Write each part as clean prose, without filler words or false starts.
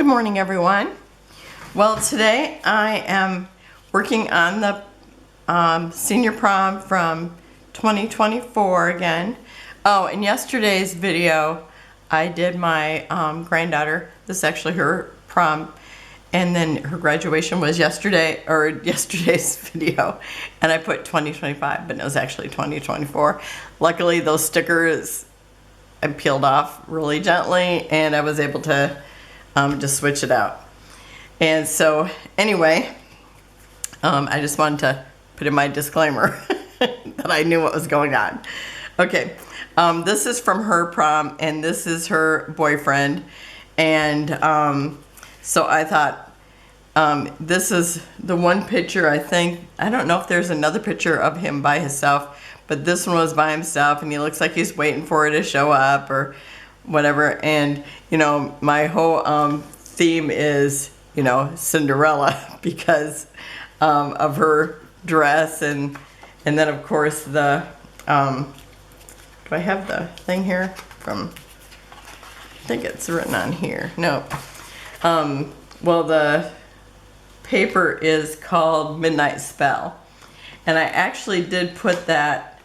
Good morning, everyone. Well, today I am working on the senior prom from 2024 again. Oh, in yesterday's video, I did my granddaughter. This is actually her prom, and then her graduation was yesterday, or yesterday's video, and I put 2025, but it was actually 2024. Luckily, those stickers I peeled off really gently, and I was able to just switch it out. And so anyway, I just wanted to put in my disclaimer that I knew what was going on. Okay, this is from her prom, and this is her boyfriend. And so I thought, this is the one picture, I don't know if there's another picture of him by himself, but this one was by himself, and he looks like he's waiting for her to show up or whatever. And you know, my whole theme is, you know, Cinderella because of her dress, and then of course the do I have the thing here from, I think it's written on here. No. Well, the paper is called Midnight Spell, and I actually did put that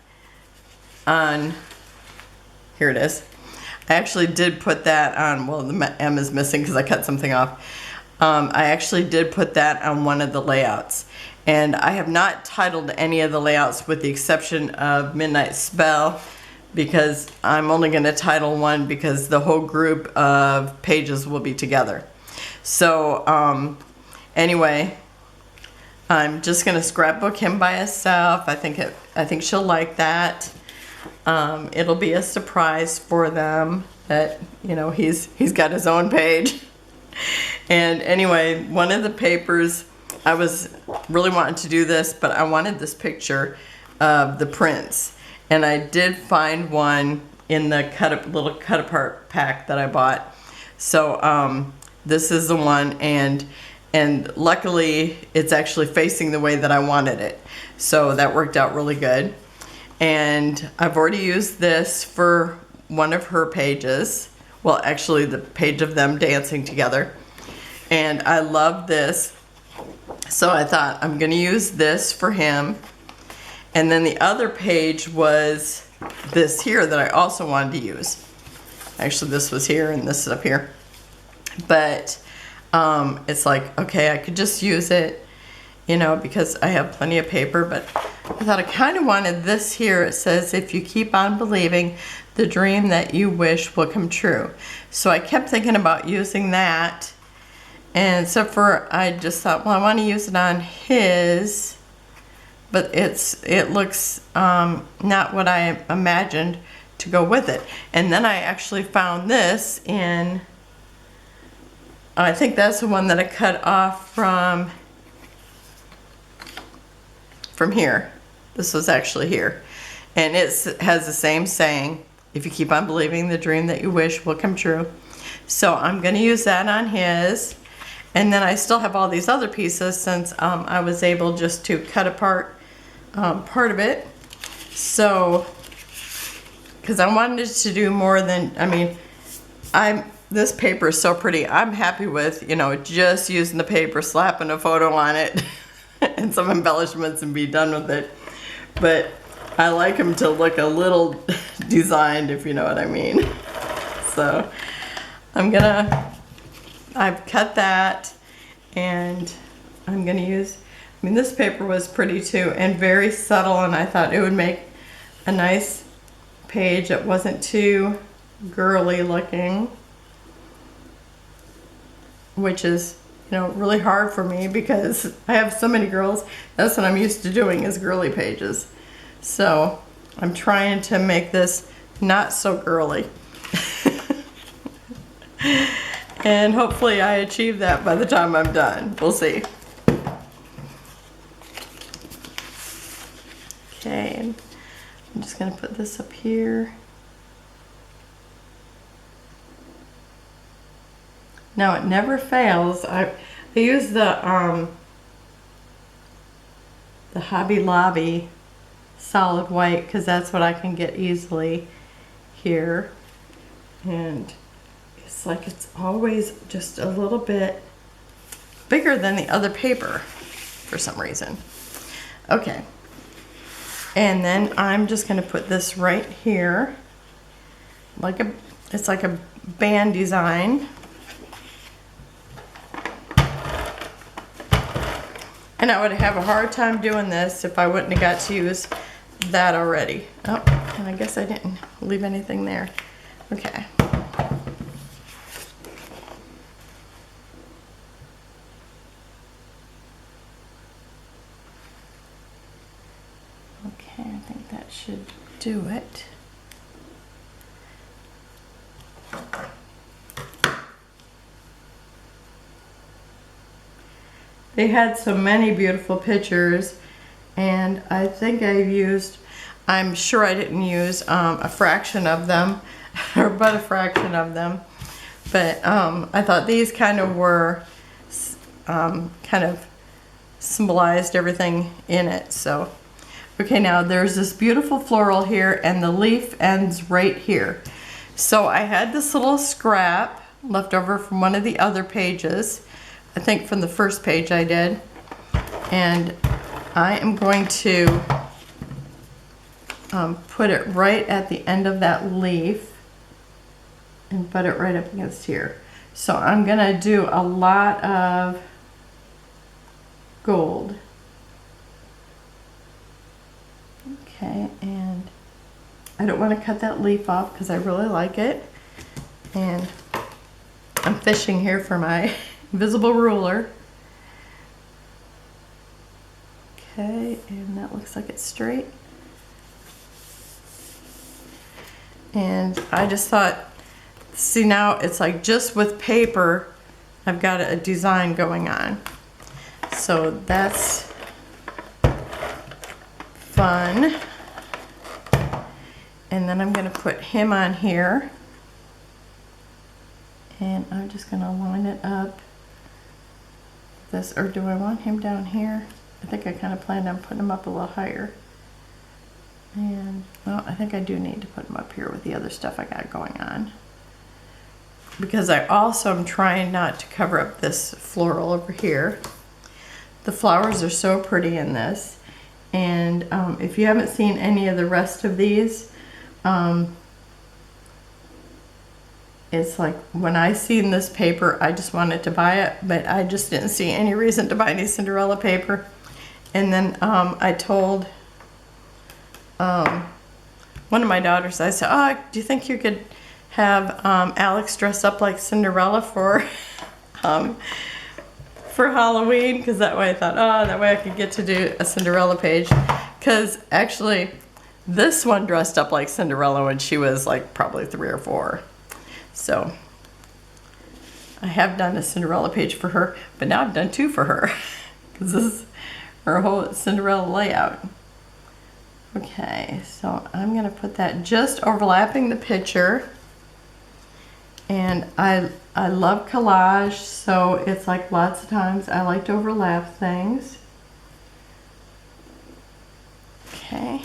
on, here it is. I actually did put that on, well, the M is missing because I cut something off. I actually did put that on one of the layouts. And I have not titled any of the layouts with the exception of Midnight Spell, because I'm only going to title one because the whole group of pages will be together. So anyway, I'm just going to scrapbook him by himself. I think she'll like that. It'll be a surprise for them that, you know, he's got his own page. And anyway, one of the papers, I was really wanting to do this, but I wanted this picture of the prince. And I did find one in the little cut apart pack that I bought. So this is the one, and luckily it's actually facing the way that I wanted it. So that worked out really good. And I've already used this for one of her pages. Well, actually the page of them dancing together. And I love this. So I thought I'm going to use this for him. And then the other page was this here that I also wanted to use. Actually, this was here and this is up here. But it's like, okay, I could just use it, you know, because I have plenty of paper. But I thought I kind of wanted this here. It says, if you keep on believing, the dream that you wish will come true. So I kept thinking about using that. And so I just thought, well, I want to use it on his, but it looks not what I imagined to go with it. And then I actually found this in, I think that's the one that I cut off from here. This was actually here. And it has the same saying, if you keep on believing, the dream that you wish will come true. So I'm going to use that on his. And then I still have all these other pieces since I was able just to cut apart part of it. So, because I wanted to do more than, I mean, this paper is so pretty. I'm happy with, you know, just using the paper, slapping a photo on it and some embellishments and be done with it. But I like them to look a little designed, if you know what I mean. So I've cut that, and I'm gonna use, I mean, this paper was pretty too, and very subtle, and I thought it would make a nice page that wasn't too girly looking, which is, you know, really hard for me because I have so many girls. That's what I'm used to doing, is girly pages. So I'm trying to make this not so girly. And hopefully I achieve that by the time I'm done. We'll see. Okay, I'm just gonna put this up here. Now it never fails. I use the Hobby Lobby solid white because that's what I can get easily here. And It's like it's always just a little bit bigger than the other paper for some reason. Okay. And then I'm just going to put this right here. It's like a band design. And I would have a hard time doing this if I wouldn't have got to use that already. Oh, and I guess I didn't leave anything there. Okay. Okay, I think that should do it. They had so many beautiful pictures, and I think I'm sure I didn't use a fraction of them, or but a fraction of them, but I thought these kind of were, kind of symbolized everything in it, so. Okay, now there's this beautiful floral here, and the leaf ends right here. So I had this little scrap left over from one of the other pages. I think from the first page I did. And I am going to put it right at the end of that leaf and put it right up against here. So I'm gonna do a lot of gold. Okay, and I don't want to cut that leaf off because I really like it. And I'm fishing here for my invisible ruler. Okay, and that looks like it's straight. And I just thought, see, now it's like just with paper, I've got a design going on. So that's fun. And then I'm going to put him on here. And I'm just going to line it up. This, or do I want him down here? I think I kind of planned on putting him up a little higher. And, well, I think I do need to put him up here with the other stuff I got going on. Because I also am trying not to cover up this floral over here. The flowers are so pretty in this. And if you haven't seen any of the rest of these, it's like when I seen this paper, I just wanted to buy it, but I just didn't see any reason to buy any Cinderella paper. And then I told one of my daughters, I said, oh, do you think you could have Alex dress up like Cinderella for Halloween? Because that way I thought, oh, that way I could get to do a Cinderella page. Because actually, this one dressed up like Cinderella when she was like probably 3 or 4. So I have done a Cinderella page for her, but now I've done 2 for her because this is her whole Cinderella layout. Okay, so I'm going to put that just overlapping the picture. And I love collage, so it's like lots of times I like to overlap things. Okay.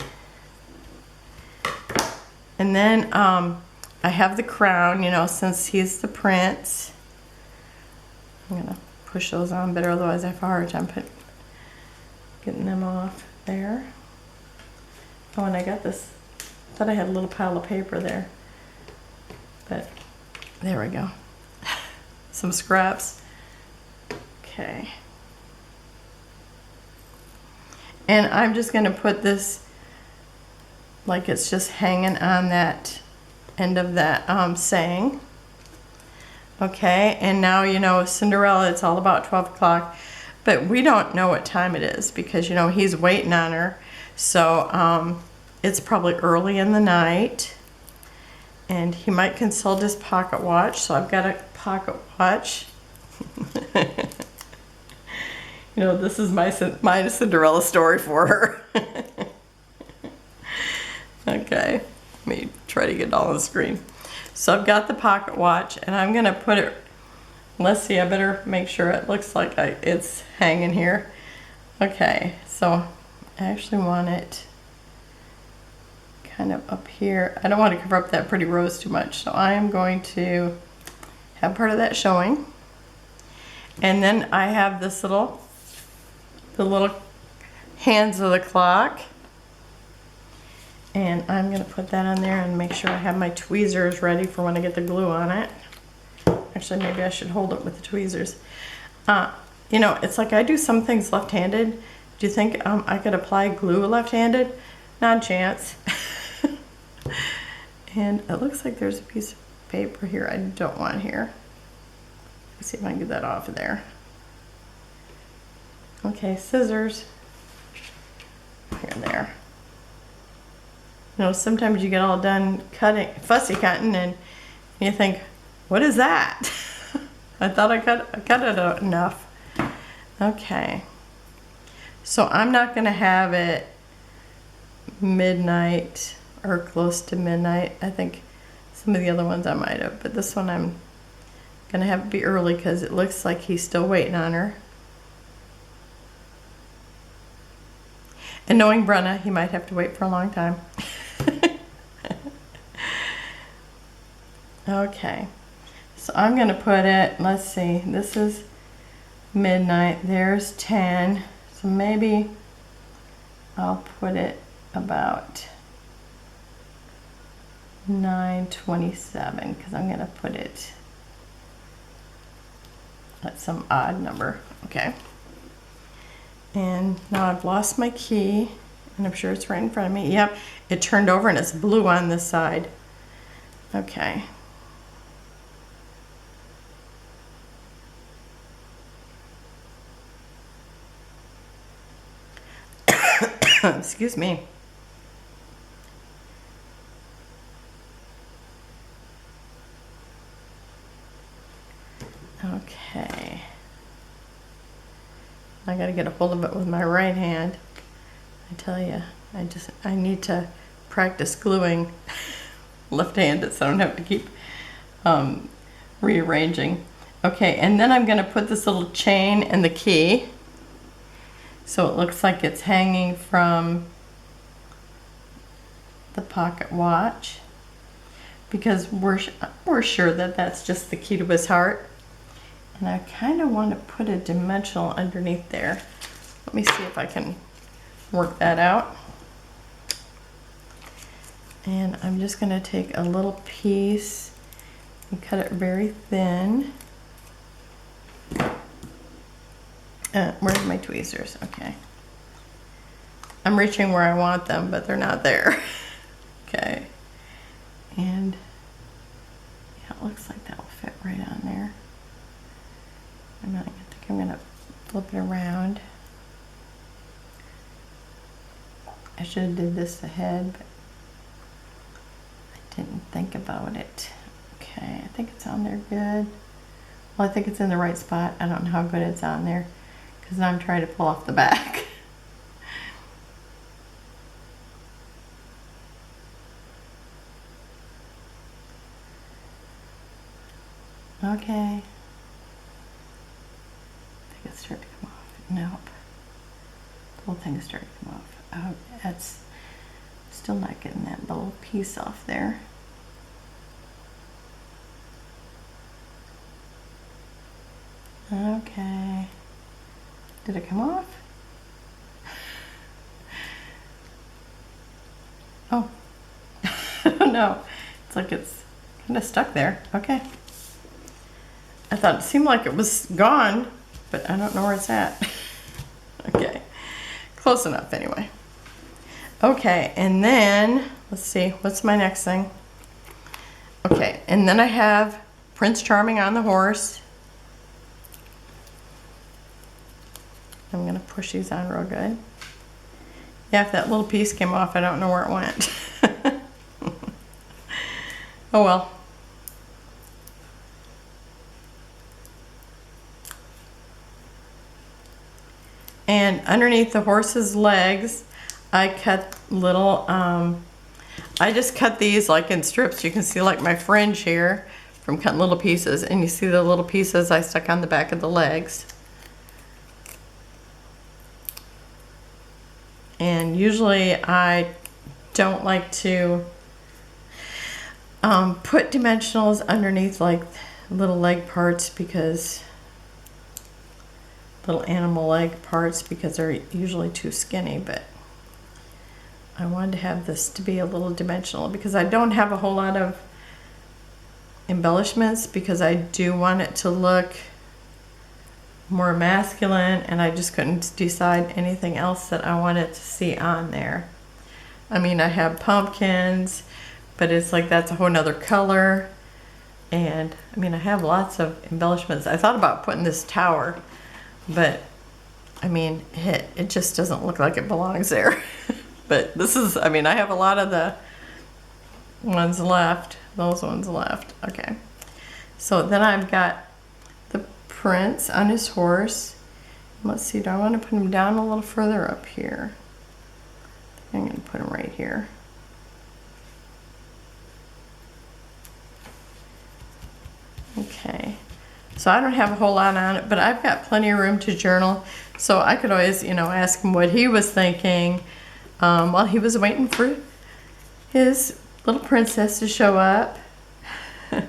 And then I have the crown, you know, since he's the prince. I'm going to push those on better, otherwise I have a hard time getting them off there. Oh, and I got this, thought I had a little pile of paper there. But there we go. Some scraps. Okay. And I'm just going to put this like it's just hanging on that end of that saying. Okay, and now, you know, Cinderella, it's all about 12 o'clock, but we don't know what time it is because, you know, he's waiting on her. So it's probably early in the night, and he might consult his pocket watch. So I've got a pocket watch. You know, this is my Cinderella story for her. Okay, let me try to get it all on the screen. So I've got the pocket watch, and I'm gonna put it, let's see, I better make sure it looks like it's hanging here. Okay, so I actually want it kind of up here. I don't want to cover up that pretty rose too much, so I am going to have part of that showing. And then I have this the little hands of the clock. And I'm gonna put that on there and make sure I have my tweezers ready for when I get the glue on it. Actually, maybe I should hold it with the tweezers. You know, it's like I do some things left-handed. Do you think I could apply glue left-handed? Not a chance. And it looks like there's a piece of paper here I don't want here. Let's see if I can get that off of there. Okay, scissors. Here and there. You know, sometimes you get all done cutting, fussy cutting, and you think, what is that? I thought I cut it enough. Okay. So I'm not gonna have it midnight or close to midnight. I think some of the other ones I might have, but this one I'm gonna have it be early because it looks like he's still waiting on her. And knowing Brenna, he might have to wait for a long time. Okay, so I'm gonna put it, let's see, this is midnight, there's 10, so maybe I'll put it about 9:27 because I'm gonna put it at some odd number. Okay, and now I've lost my key and I'm sure it's right in front of me. Yep, it turned over and it's blue on this side. Okay. Excuse me. Okay. I gotta get a hold of it with my right hand. I tell you, I need to practice gluing left-handed so I don't have to keep rearranging. Okay, and then I'm gonna put this little chain in the key. So it looks like it's hanging from the pocket watch because we're sure that that's just the key to his heart. And I kind of want to put a dimensional underneath there. Let me see if I can work that out. And I'm just going to take a little piece and cut it very thin. Where's my tweezers? Okay. I'm reaching where I want them, but they're not there. Okay. And yeah, it looks like that will fit right on there. I think I'm gonna flip it around. I should have did this ahead, but I didn't think about it. Okay, I think it's on there good. Well, I think it's in the right spot. I don't know how good it's on there because I'm trying to pull off the back. Okay. I think it's starting to come off. Nope. The whole thing is starting to come off. Oh, that's still not getting that little piece off there. Okay. Did it come off? Oh. I don't know. It's like it's kind of stuck there. Okay. I thought it seemed like it was gone, but I don't know where it's at. Okay. Close enough anyway. Okay, and then, let's see, what's my next thing? Okay, and then I have Prince Charming on the horse. I'm gonna push these on real good. Yeah, if that little piece came off, I don't know where it went. Oh well. And underneath the horse's legs, I cut little, I just cut these like in strips. You can see like my fringe here from cutting little pieces. And you see the little pieces I stuck on the back of the legs. And usually I don't like to put dimensionals underneath like little leg parts because little animal leg parts because they're usually too skinny, but I wanted to have this to be a little dimensional because I don't have a whole lot of embellishments because I do want it to look more masculine, and I just couldn't decide anything else that I wanted to see on there. I mean, I have pumpkins, but it's like that's a whole nother color. And I mean, I have lots of embellishments. I thought about putting this tower, but I mean, it just doesn't look like it belongs there. But this is, I mean, I have a lot of the ones left, those ones left. Okay. So then I've got the prints on his horse. Let's see, do I want to put him down a little further up here? I think I'm going to put him right here. Okay, so I don't have a whole lot on it, but I've got plenty of room to journal, so I could always, you know, ask him what he was thinking while he was waiting for his little princess to show up. Okay,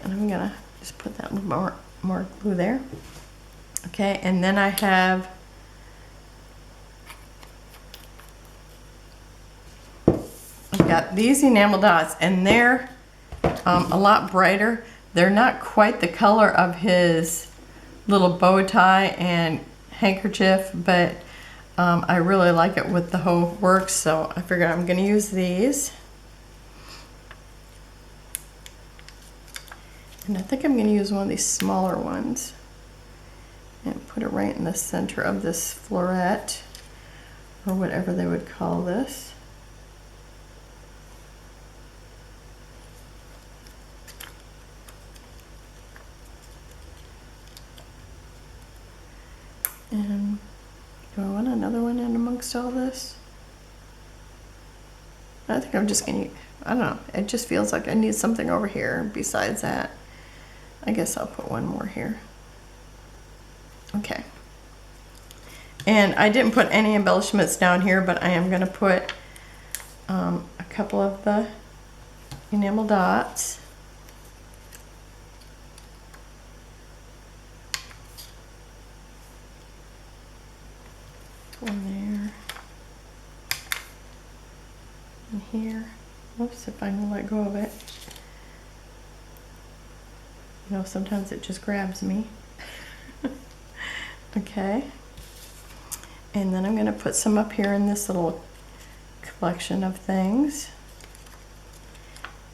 and I'm gonna just put that little more glue there. Okay, and then I have I've got these enamel dots, and they're a lot brighter. They're not quite the color of his little bow tie and handkerchief, but I really like it with the whole works, so I figured I'm going to use these. And I think I'm going to use one of these smaller ones and put it right in the center of this floret, or whatever they would call this. And do I want another one in amongst all this? I think I'm just gonna, I don't know, it just feels like I need something over here besides that. I guess I'll put one more here. Okay. And I didn't put any embellishments down here, but I am gonna put a couple of the enamel dots. One there, and here. Oops, if I can let go of it. You know, sometimes it just grabs me. Okay. And then I'm going to put some up here in this little collection of things.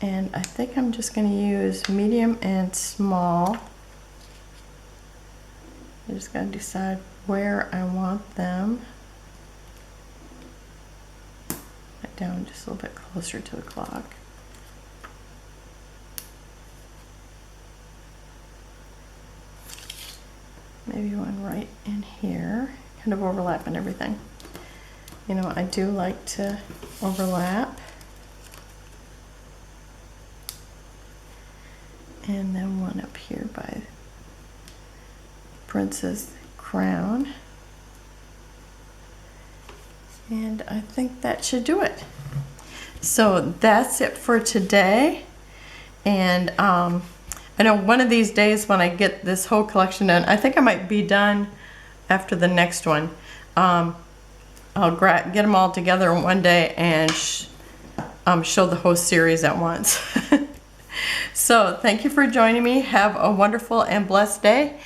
And I think I'm just going to use medium and small. I just got to decide where I want them. Down just a little bit closer to the clock. Maybe one right in here, kind of overlapping everything. You know, I do like to overlap. And then one up here by Prince's crown. And I think that should do it. So that's it for today. And I know one of these days when I get this whole collection done, I think I might be done after the next one. I'll get them all together in one day and show the whole series at once. So thank you for joining me. Have a wonderful and blessed day,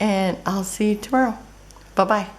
and I'll see you tomorrow. Bye-bye.